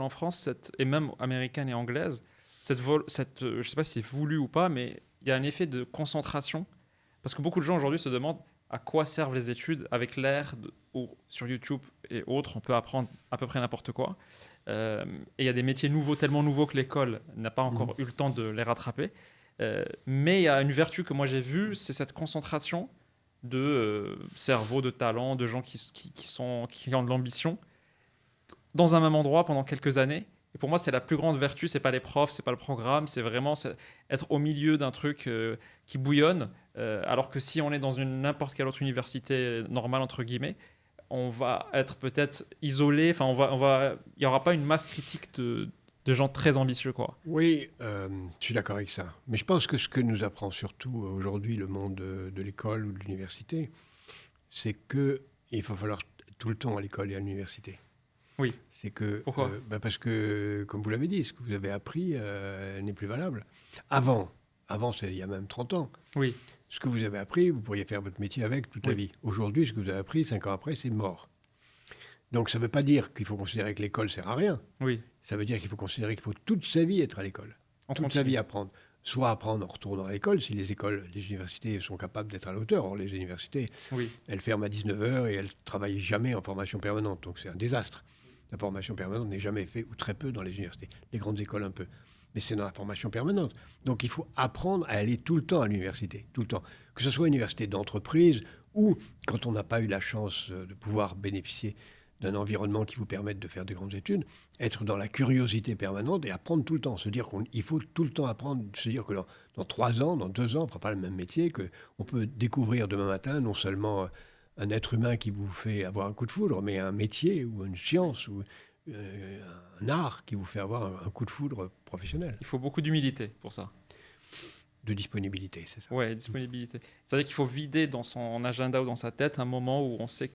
en France, et même américaine et anglaise, je ne sais pas si c'est voulu ou pas, mais il y a un effet de concentration. Parce que beaucoup de gens aujourd'hui se demandent à quoi servent les études avec sur YouTube et autres, on peut apprendre à peu près n'importe quoi. Et il y a des métiers nouveaux, tellement nouveaux que l'école n'a pas encore eu le temps de les rattraper. Mais il y a une vertu que moi j'ai vue, c'est cette concentration de cerveau, de talent, de gens qui ont de l'ambition dans un même endroit pendant quelques années. Et pour moi, c'est la plus grande vertu. C'est pas les profs, c'est pas le programme, c'est vraiment être au milieu d'un truc qui bouillonne. Alors que si on est dans n'importe quelle autre université normale entre guillemets, on va être peut-être isolé. Enfin, il y aura pas une masse critique de gens très ambitieux, quoi. Oui, je suis d'accord avec ça. Mais je pense que ce que nous apprend surtout aujourd'hui le monde de l'école ou de l'université, c'est qu'il va falloir tout le temps à l'école et à l'université. Oui. C'est que, Pourquoi? parce que, comme vous l'avez dit, ce que vous avez appris n'est plus valable. Avant c'est il y a même 30 ans. Oui. Ce que vous avez appris, vous pourriez faire votre métier avec toute la vie. Aujourd'hui, ce que vous avez appris, 5 ans après, c'est mort. Donc ça ne veut pas dire qu'il faut considérer que l'école ne sert à rien. Oui. Ça veut dire qu'il faut considérer qu'il faut toute sa vie être à l'école. Toute sa vie apprendre. Soit apprendre en retournant à l'école, si les universités sont capables d'être à la hauteur. Or, les universités, Oui. elles ferment à 19h et elles ne travaillent jamais en formation permanente. Donc c'est un désastre. La formation permanente n'est jamais faite, ou très peu, dans les universités. Les grandes écoles, un peu. Mais c'est dans la formation permanente. Donc il faut apprendre à aller tout le temps à l'université, tout le temps. Que ce soit une université d'entreprise ou, quand on n'a pas eu la chance de pouvoir bénéficier d'un environnement qui vous permette de faire des grandes études, être dans la curiosité permanente et apprendre tout le temps. Se dire qu'il faut tout le temps apprendre, se dire que dans 3 ans, dans 2 ans, on ne fera pas le même métier, qu'on peut découvrir demain matin non seulement un être humain qui vous fait avoir un coup de foudre, mais un métier ou une science ou un art qui vous fait avoir un coup de foudre professionnel. Il faut beaucoup d'humilité pour ça. De disponibilité, c'est ça. Ouais, disponibilité. C'est-à-dire qu'il faut vider dans son agenda ou dans sa tête un moment où on sait